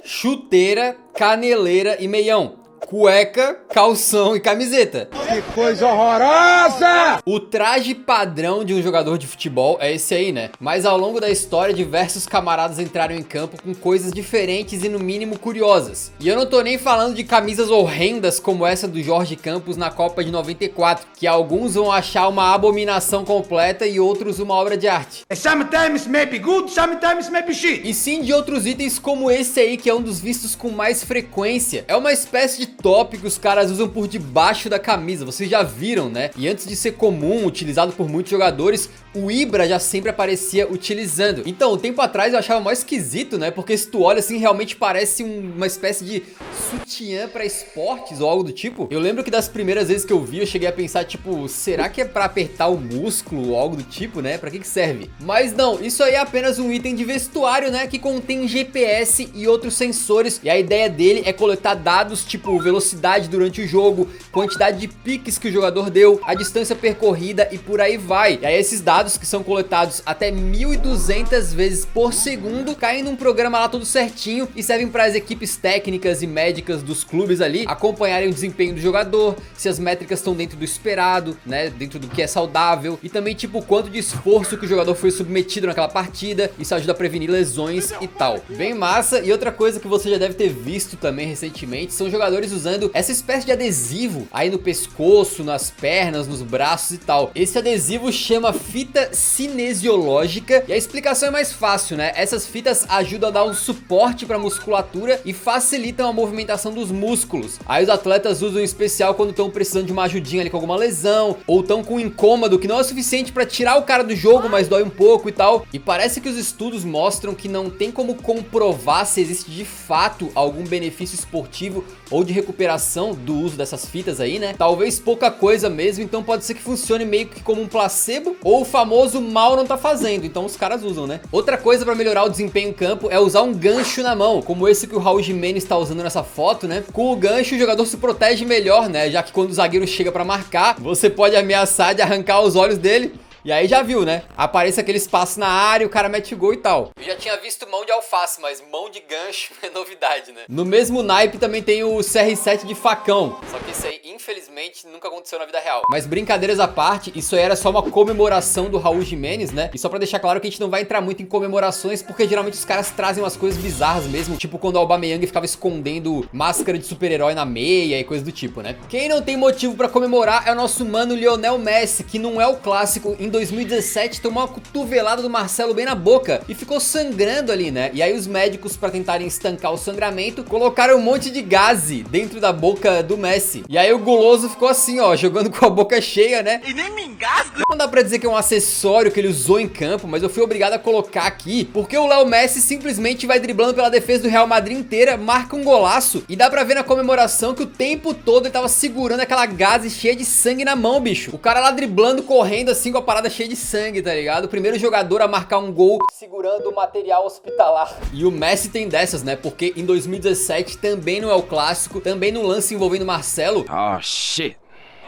chuteira, caneleira e meião. Cueca, calção e camiseta. Que coisa horrorosa! O traje padrão de um jogador de futebol é esse aí, né? Mas ao longo da história, diversos camaradas entraram em campo com coisas diferentes e no mínimo curiosas. E eu não tô nem falando de camisas horrendas como essa do Jorge Campos na Copa de 94, que alguns vão achar uma abominação completa e outros uma obra de arte. Sometimes maybe good, sometimes maybe shit. E sim de outros itens como esse aí, que é um dos vistos com mais frequência. É uma espécie de top que os caras usam por debaixo da camisa, vocês já viram, né? E antes de ser comum, utilizado por muitos jogadores, o Ibra já sempre aparecia utilizando. Então, um tempo atrás eu achava mais esquisito, né? Porque se tu olha assim, realmente parece uma espécie de sutiã pra esportes ou algo do tipo. Eu lembro que das primeiras vezes que eu vi, eu cheguei a pensar, tipo, será que é pra apertar o músculo ou algo do tipo, né? Pra que serve? Mas não, isso aí é apenas um item de vestuário, né? Que contém GPS e outros sensores. E a ideia dele é coletar dados, tipo, velocidade durante o jogo, quantidade de piques que o jogador deu, a distância percorrida e por aí vai. E aí esses dados que são coletados até 1.200 vezes por segundo caem num programa lá todo certinho e servem para as equipes técnicas e médicas dos clubes ali acompanharem o desempenho do jogador, se as métricas estão dentro do esperado, né, dentro do que é saudável, e também tipo o quanto de esforço que o jogador foi submetido naquela partida. Isso ajuda a prevenir lesões e tal. Bem massa. E outra coisa que você já deve ter visto também recentemente são jogadores usando essa espécie de adesivo aí no pescoço, nas pernas, nos braços e tal. Esse adesivo chama fita cinesiológica e a explicação é mais fácil, né? Essas fitas ajudam a dar um suporte para a musculatura e facilitam a movimentação dos músculos. Aí os atletas usam em especial quando estão precisando de uma ajudinha ali com alguma lesão, ou estão com um incômodo que não é suficiente para tirar o cara do jogo, mas dói um pouco e tal. E parece que os estudos mostram que não tem como comprovar se existe de fato algum benefício esportivo ou de recuperação do uso dessas fitas aí, né? Talvez pouca coisa mesmo, então pode ser que funcione meio que como um placebo, ou o famoso mal não tá fazendo, então os caras usam, né? Outra coisa pra melhorar o desempenho em campo é usar um gancho na mão, como esse que o Raul Jimenez tá usando nessa foto, né? Com o gancho o jogador se protege melhor, né? Já que quando o zagueiro chega pra marcar, você pode ameaçar de arrancar os olhos dele. E aí já viu, né? Aparece aquele espaço na área, o cara mete gol e tal. Eu já tinha visto mão de alface, mas mão de gancho é novidade, né? No mesmo naipe também tem o CR7 de facão. Só que isso aí, infelizmente, nunca aconteceu na vida real. Mas brincadeiras à parte, isso aí era só uma comemoração do Raul Jimenez, né? E só pra deixar claro que a gente não vai entrar muito em comemorações, porque geralmente os caras trazem umas coisas bizarras mesmo. Tipo quando o Aubameyang ficava escondendo máscara de super-herói na meia e coisa do tipo, né? Quem não tem motivo pra comemorar é o nosso mano Lionel Messi, que não é o clássico. Em 2017 tomou uma cotovelada do Marcelo bem na boca e ficou sangrando ali, né? E aí os médicos, pra tentarem estancar o sangramento, colocaram um monte de gaze dentro da boca do Messi. E aí o guloso ficou assim, ó, jogando com a boca cheia, né? E nem me engasgo. Não dá pra dizer que é um acessório que ele usou em campo, mas eu fui obrigado a colocar aqui, porque o Léo Messi simplesmente vai driblando pela defesa do Real Madrid inteira, marca um golaço, e dá pra ver na comemoração que o tempo todo ele tava segurando aquela gaze cheia de sangue na mão, bicho. O cara lá driblando, correndo assim com a parada cheia de sangue, tá ligado? O primeiro jogador a marcar um gol segurando o material hospitalar. E o Messi tem dessas, né? Porque em 2017 também não é o clássico, também no lance envolvendo Marcelo. Oh, shit.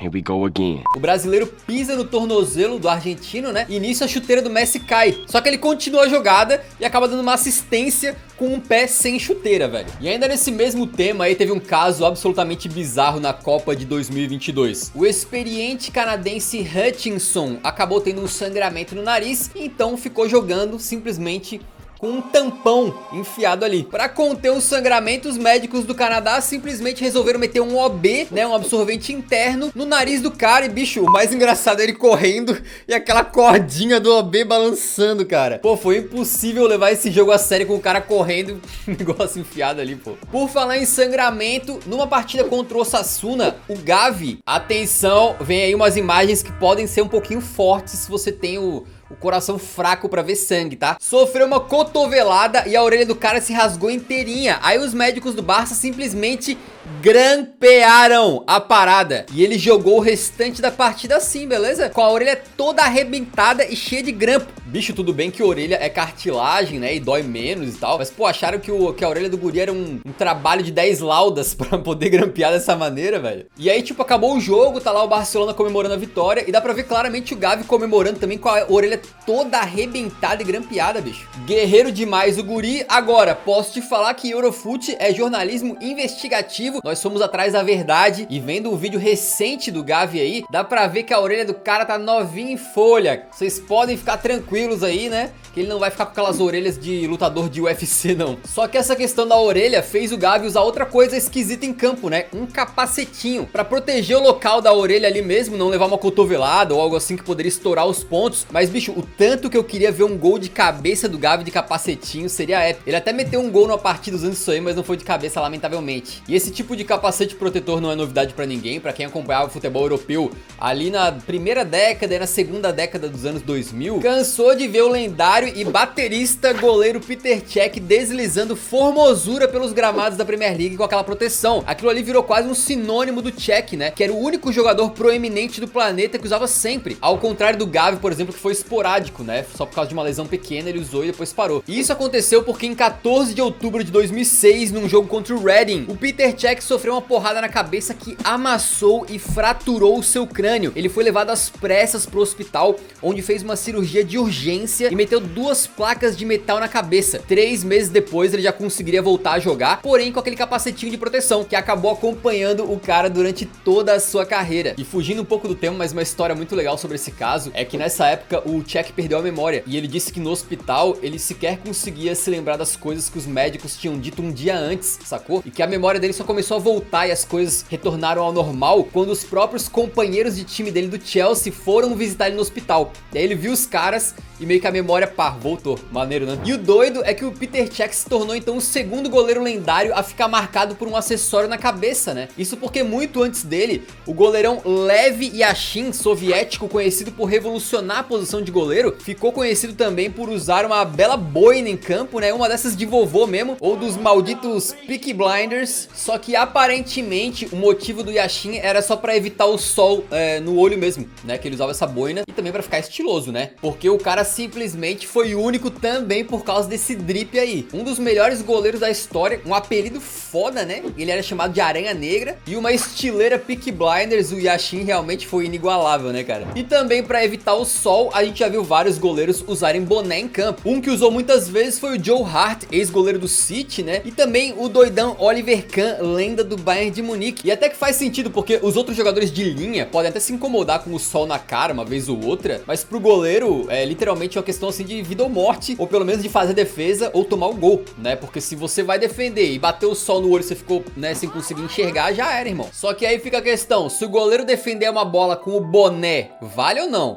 Here we go again. O brasileiro pisa no tornozelo do argentino, né? E nisso a chuteira do Messi cai. Só que ele continua a jogada e acaba dando uma assistência com um pé sem chuteira, velho. E ainda nesse mesmo tema aí teve um caso absolutamente bizarro na Copa de 2022. O experiente canadense Hutchinson acabou tendo um sangramento no nariz e então ficou jogando simplesmente com um tampão enfiado ali. Para conter o sangramento, os médicos do Canadá simplesmente resolveram meter um OB, né, um absorvente interno, no nariz do cara. E bicho, o mais engraçado é ele correndo e aquela cordinha do OB balançando, cara. Pô, foi impossível levar esse jogo a sério com o cara correndo e um negócio enfiado ali, pô. Por falar em sangramento, numa partida contra o Osasuna, o Gavi, atenção, vem aí umas imagens que podem ser um pouquinho fortes se você tem o coração fraco pra ver sangue, tá? Sofreu uma cotovelada e a orelha do cara se rasgou inteirinha. Aí os médicos do Barça simplesmente grampearam a parada. E ele jogou o restante da partida assim, beleza? Com a orelha toda arrebentada e cheia de grampo. Bicho, tudo bem que a orelha é cartilagem, né? E dói menos e tal. Mas, pô, acharam que a orelha do guri era um trabalho de 10 laudas pra poder grampear dessa maneira, velho. E aí, tipo, acabou o jogo, tá lá o Barcelona comemorando a vitória. E dá pra ver claramente o Gavi comemorando também com a orelha toda arrebentada e grampeada, bicho. Guerreiro demais o guri. Agora, posso te falar que Eurofoot é jornalismo investigativo. Nós somos atrás da verdade. E vendo o vídeo recente do Gavi aí, dá pra ver que a orelha do cara tá novinha em folha. Vocês podem ficar tranquilos aí, né? Que ele não vai ficar com aquelas orelhas de lutador de UFC, não. Só que essa questão da orelha fez o Gavi usar outra coisa esquisita em campo, né? Um capacetinho pra proteger o local da orelha ali mesmo, não levar uma cotovelada ou algo assim que poderia estourar os pontos. Mas, bicho, o tanto que eu queria ver um gol de cabeça do Gavi de capacetinho seria épico. Ele até meteu um gol numa partida usando isso aí, mas não foi de cabeça, lamentavelmente. E esse tipo de capacete protetor não é novidade pra ninguém. Pra quem acompanhava o futebol europeu ali na primeira década e na segunda década dos anos 2000, cansou de ver o lendário e baterista goleiro Peter Cech deslizando formosura pelos gramados da Premier League com aquela proteção. Aquilo ali virou quase um sinônimo do Cech, né? Que era o único jogador proeminente do planeta que usava sempre. Ao contrário do Gavi, por exemplo, que foi esporádico, né? Só por causa de uma lesão pequena ele usou e depois parou. E isso aconteceu porque em 14 de outubro de 2006, num jogo contra o Reading, o Peter Cech sofreu uma porrada na cabeça que amassou e fraturou o seu crânio. Ele foi levado às pressas pro hospital, onde fez uma cirurgia de urgência e meteu 2 placas de metal na cabeça. 3 meses depois ele já conseguiria voltar a jogar, porém com aquele capacetinho de proteção que acabou acompanhando o cara durante toda a sua carreira. E fugindo um pouco do tema, mas uma história muito legal sobre esse caso é que nessa época o Cech perdeu a memória e ele disse que no hospital ele sequer conseguia se lembrar das coisas que os médicos tinham dito um dia antes, sacou? E que a memória dele só começou a voltar e as coisas retornaram ao normal quando os próprios companheiros de time dele do Chelsea foram visitar ele no hospital. E aí ele viu os caras e meio que a memória, pá, voltou. Maneiro, né? E o doido é que o Peter Cech se tornou então o segundo goleiro lendário a ficar marcado por um acessório na cabeça, né? Isso porque muito antes dele, o goleirão Lev Yashin, soviético, conhecido por revolucionar a posição de goleiro, ficou conhecido também por usar uma bela boina em campo, né? Uma dessas de vovô mesmo, ou dos malditos Peaky Blinders. Só que aparentemente o motivo do Yashin era só pra evitar o sol no olho mesmo, né? Que ele usava essa boina e também pra ficar estiloso, né? Porque o cara simplesmente foi único também por causa desse drip aí. Um dos melhores goleiros da história, um apelido foda, né? Ele era chamado de Aranha Negra e uma estileira Peaky Blinders. O Yashin realmente foi inigualável, né, cara? E também pra evitar o sol, a gente já viu vários goleiros usarem boné em campo. Um que usou muitas vezes foi o Joe Hart, ex-goleiro do City, né? E também o doidão Oliver Kahn, lenda do Bayern de Munique. E até que faz sentido, porque os outros jogadores de linha podem até se incomodar com o sol na cara uma vez ou outra, mas pro goleiro é literalmente uma questão assim de vida ou morte, ou pelo menos de fazer defesa ou tomar o gol, né? Porque se você vai defender e bater o sol no olho e você ficou, né, sem conseguir enxergar, já era, irmão. Só que aí fica a questão, se o goleiro defender uma bola com o boné, vale ou não?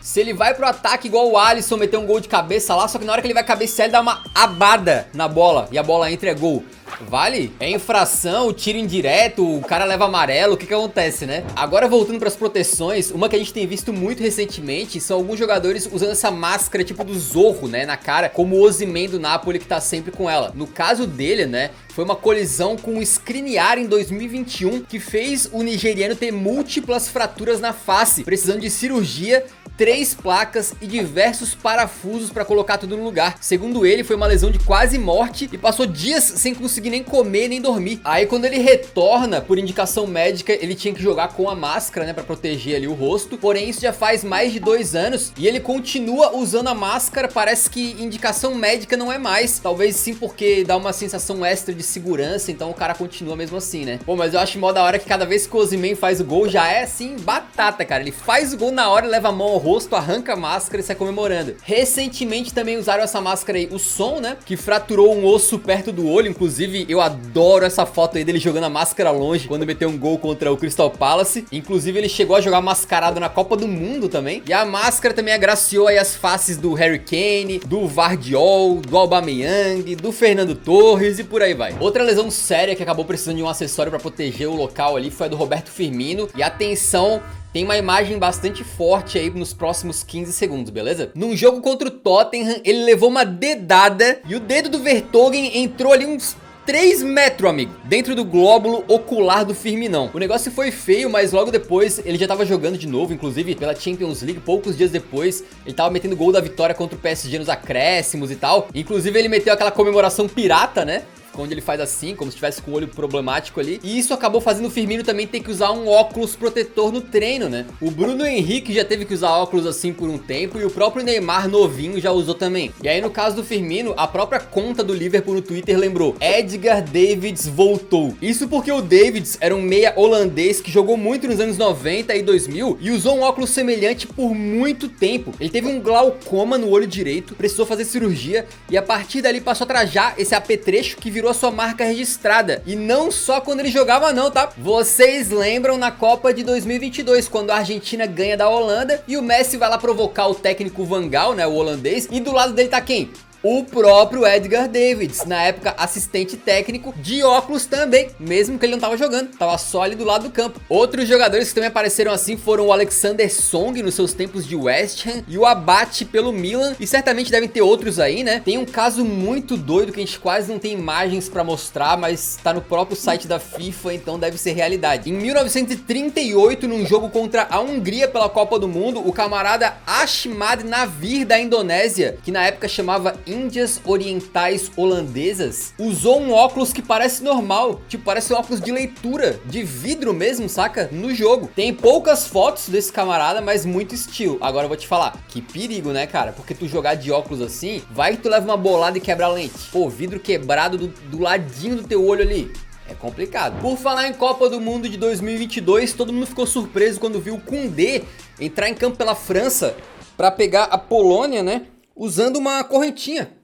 Se ele vai pro ataque igual o Alisson, meter um gol de cabeça lá, só que na hora que ele vai cabecear, ele dá uma abada na bola e a bola entra e é gol. Vale? É infração, tiro indireto, o cara leva amarelo, o que que acontece, né? Agora voltando para as proteções, uma que a gente tem visto muito recentemente são alguns jogadores usando essa máscara tipo do Zorro, né, na cara, como o Osimhen do Napoli que tá sempre com ela. No caso dele, né, foi uma colisão com o Skriniar em 2021 que fez o nigeriano ter múltiplas fraturas na face, precisando de cirurgia, 3 placas e diversos parafusos para colocar tudo no lugar. Segundo ele, foi uma lesão de quase morte e passou dias sem conseguir nem comer nem dormir. Aí quando ele retorna, por indicação médica, ele tinha que jogar com a máscara, né, para proteger ali o rosto. Porém, isso já faz mais de 2 anos e ele continua usando a máscara. Parece que indicação médica não é mais. Talvez sim porque dá uma sensação extra de segurança, então o cara continua mesmo assim, né? Pô, mas eu acho mó da hora que cada vez que o Osimhen faz o gol, já é assim, batata, cara. Ele faz o gol na hora, leva a mão ao rosto, arranca a máscara e sai comemorando. Recentemente também usaram essa máscara aí, o Son, né, que fraturou um osso perto do olho. Inclusive, eu adoro essa foto aí dele jogando a máscara longe quando meteu um gol contra o Crystal Palace. Inclusive, ele chegou a jogar mascarado na Copa do Mundo também. E a máscara também agraciou aí as faces do Harry Kane, do Vardiol, do Aubameyang, do Fernando Torres e por aí vai. Outra lesão séria que acabou precisando de um acessório para proteger o local ali foi a do Roberto Firmino. E atenção, tem uma imagem bastante forte aí nos próximos 15 segundos, beleza? Num jogo contra o Tottenham, ele levou uma dedada e o dedo do Vertonghen entrou ali uns 3 metros, amigo, dentro do glóbulo ocular do Firminão. O negócio foi feio, mas logo depois ele já tava jogando de novo, inclusive pela Champions League. Poucos dias depois, ele tava metendo gol da vitória contra o PSG nos acréscimos e tal. Inclusive ele meteu aquela comemoração pirata, né? Onde ele faz assim, como se tivesse com o olho problemático ali. E isso acabou fazendo o Firmino também ter que usar um óculos protetor no treino, né? O Bruno Henrique já teve que usar óculos assim por um tempo, e o próprio Neymar novinho já usou também. E aí no caso do Firmino, a própria conta do Liverpool no Twitter lembrou: Edgar Davids voltou. Isso porque o Davids era um meia holandês que jogou muito nos anos 90 e 2000 e usou um óculos semelhante por muito tempo. Ele teve um glaucoma no olho direito, precisou fazer cirurgia, e a partir dali passou a trajar esse apetrecho que virou a sua marca registrada. E não só quando ele jogava não, tá? Vocês lembram na Copa de 2022, quando a Argentina ganha da Holanda e o Messi vai lá provocar o técnico Van Gaal, né, o holandês, e do lado dele tá quem? O próprio Edgar Davids, na época assistente técnico, de óculos também, mesmo que ele não tava jogando, tava só ali do lado do campo. Outros jogadores que também apareceram assim foram o Alexander Song nos seus tempos de West Ham e o Abate pelo Milan, e certamente devem ter outros aí, né? Tem um caso muito doido que a gente quase não tem imagens pra mostrar, mas tá no próprio site da FIFA, então deve ser realidade. Em 1938, num jogo contra a Hungria pela Copa do Mundo, o camarada Ashmad Navir da Indonésia, que na época chamava Índias Orientais Holandesas, usou um óculos que parece normal, tipo, parece um óculos de leitura, de vidro mesmo, saca? No jogo. Tem poucas fotos desse camarada, mas muito estilo. Agora eu vou te falar, que perigo, né, cara? Porque tu jogar de óculos assim, vai que tu leva uma bolada e quebra a lente. Pô, vidro quebrado do ladinho do teu olho ali. É complicado. Por falar em Copa do Mundo de 2022, todo mundo ficou surpreso quando viu o Koundé entrar em campo pela França pra pegar a Polônia, né? Usando uma correntinha.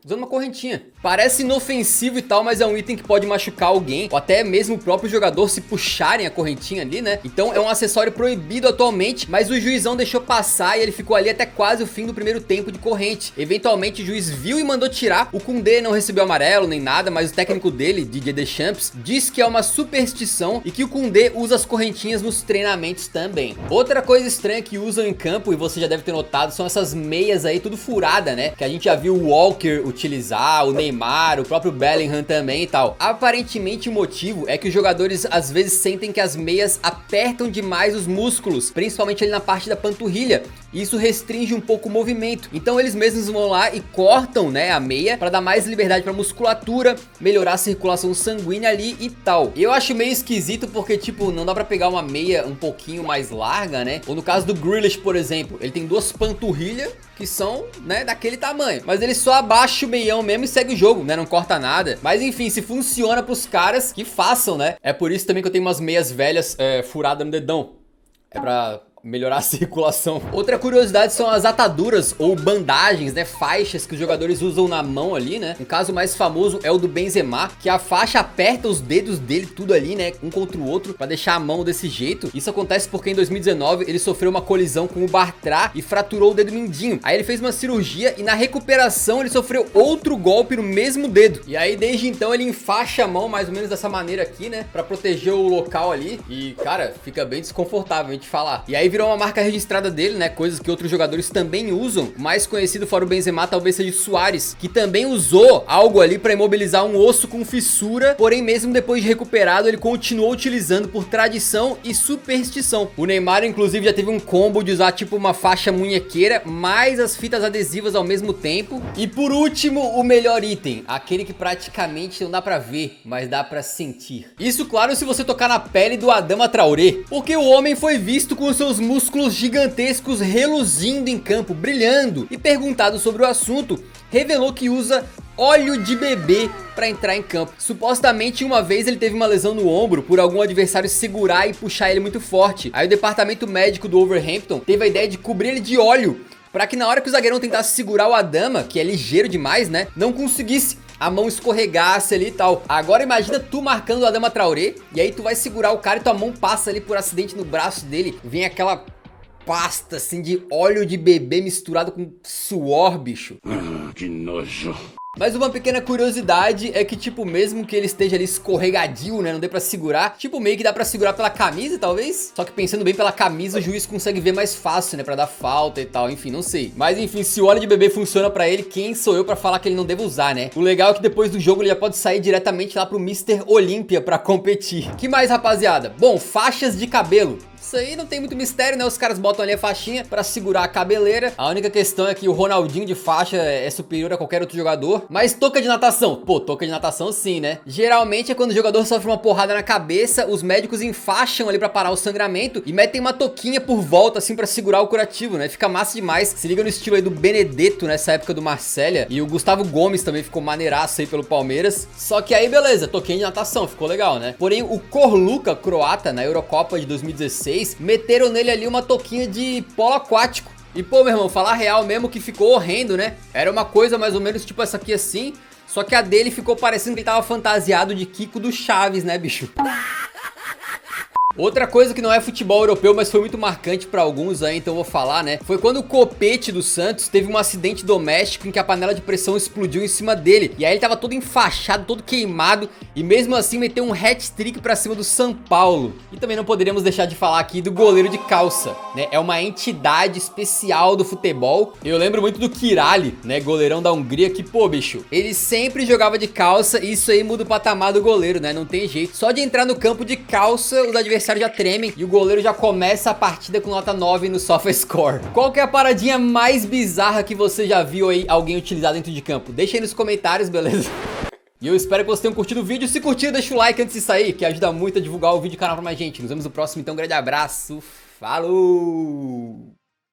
Parece inofensivo e tal, mas é um item que pode machucar alguém, ou até mesmo o próprio jogador se puxarem a correntinha ali, né? Então é um acessório proibido atualmente, mas o juizão deixou passar e ele ficou ali até quase o fim do primeiro tempo de corrente. Eventualmente o juiz viu e mandou tirar. O Koundé não recebeu amarelo nem nada, mas o técnico dele, Didier Deschamps, diz que é uma superstição e que o Koundé usa as correntinhas nos treinamentos também. Outra coisa estranha que usam em campo, e você já deve ter notado, são essas meias aí tudo furada, né? Que a gente já viu o Walker utilizar, o Neymar, o próprio Bellingham também e tal. Aparentemente o motivo é que os jogadores às vezes sentem que as meias apertam demais os músculos, principalmente ali na parte da panturrilha, e isso restringe um pouco o movimento. Então eles mesmos vão lá e cortam, né, a meia para dar mais liberdade para a musculatura, melhorar a circulação sanguínea ali e tal. Eu acho meio esquisito porque, tipo, não dá para pegar uma meia um pouquinho mais larga, né? Ou no caso do Grealish, por exemplo, ele tem duas panturrilhas que são, né, daquele tamanho, mas ele só abaixa o meião mesmo e segue o jogo, né, não corta nada. Mas enfim, se funciona pros caras, que façam, né. É por isso também que eu tenho umas meias velhas furadas no dedão, é pra melhorar a circulação. Outra curiosidade são as ataduras ou bandagens, né, faixas que os jogadores usam na mão ali, né. Um caso mais famoso é o do Benzema, que a faixa aperta os dedos dele tudo ali, né, um contra o outro, pra deixar a mão desse jeito. Isso acontece porque em 2019 ele sofreu uma colisão com o Bartra e fraturou o dedo mindinho. Aí ele fez uma cirurgia e na recuperação ele sofreu outro golpe no mesmo dedo. E aí desde então ele enfaixa a mão mais ou menos dessa maneira aqui, né, pra proteger o local ali. E cara, fica bem desconfortável a gente falar. E aí virou uma marca registrada dele, né? Coisas que outros jogadores também usam. O mais conhecido fora o Benzema talvez seja o Suárez, que também usou algo ali para imobilizar um osso com fissura, porém mesmo depois de recuperado ele continuou utilizando por tradição e superstição. O Neymar inclusive já teve um combo de usar tipo uma faixa munhequeira mais as fitas adesivas ao mesmo tempo. E por último, o melhor item, aquele que praticamente não dá pra ver, mas dá pra sentir. Isso claro se você tocar na pele do Adama Traoré, porque o homem foi visto com seus músculos gigantescos reluzindo em campo, brilhando, e perguntado sobre o assunto, revelou que usa óleo de bebê para entrar em campo. Supostamente uma vez ele teve uma lesão no ombro por algum adversário segurar e puxar ele muito forte. Aí o departamento médico do Wolverhampton teve a ideia de cobrir ele de óleo, para que na hora que o zagueirão tentasse segurar o Adama, que é ligeiro demais, né, não conseguisse, a mão escorregasse ali e tal. Agora imagina tu marcando o Adama Traoré, e aí tu vai segurar o cara e tua mão passa ali por acidente no braço dele, vem aquela pasta assim de óleo de bebê misturado com suor, bicho. Que nojo. Mas uma pequena curiosidade é que, tipo, mesmo que ele esteja ali escorregadio, né, não dê pra segurar, tipo, meio que dá pra segurar pela camisa, talvez? Só que pensando bem pela camisa, o juiz consegue ver mais fácil, né, pra dar falta e tal, enfim, não sei. Mas enfim, se o óleo de bebê funciona pra ele, quem sou eu pra falar que ele não deve usar, né? O legal é que depois do jogo ele já pode sair diretamente lá pro Mr. Olímpia pra competir. Que mais, rapaziada? Bom, faixas de cabelo. Isso aí não tem muito mistério, né? Os caras botam ali a faixinha pra segurar a cabeleira. A única questão é que o Ronaldinho de faixa é superior a qualquer outro jogador. Mas touca de natação? Pô, touca de natação sim, né? Geralmente é quando o jogador sofre uma porrada na cabeça, os médicos enfaixam ali pra parar o sangramento e metem uma touquinha por volta, assim, pra segurar o curativo, né? Fica massa demais. Se liga no estilo aí do Benedetto nessa época do Marselha. E o Gustavo Gomes também ficou maneiraço aí pelo Palmeiras. Só que aí, beleza, touquinha de natação, ficou legal, né? Porém, o Corluka, croata, na Eurocopa de 2016, meteram nele ali uma touquinha de polo aquático. E pô, meu irmão, falar real mesmo que ficou horrendo, né? Era uma coisa mais ou menos tipo essa aqui assim, só que a dele ficou parecendo que ele tava fantasiado de Kiko do Chaves, né, bicho? Outra coisa que não é futebol europeu, mas foi muito marcante pra alguns aí, então eu vou falar, né? Foi quando o Copete do Santos teve um acidente doméstico em que a panela de pressão explodiu em cima dele. E aí ele tava todo enfaixado, todo queimado, e mesmo assim meteu um hat-trick pra cima do São Paulo. E também não poderíamos deixar de falar aqui do goleiro de calça, né? É uma entidade especial do futebol. Eu lembro muito do Kirali, né? Goleirão da Hungria, que, pô, bicho, ele sempre jogava de calça e isso aí muda o patamar do goleiro, né? Não tem jeito. Só de entrar no campo de calça, os adversários já tremem e o goleiro já começa a partida com nota 9 no SofaScore. Qual que é a paradinha mais bizarra que você já viu aí alguém utilizar dentro de campo? Deixa aí nos comentários, beleza? E eu espero que vocês tenham curtido o vídeo. Se curtiu, deixa o like antes de sair, que ajuda muito a divulgar o vídeo do canal pra mais gente. Nos vemos no próximo, então, um grande abraço. Falou!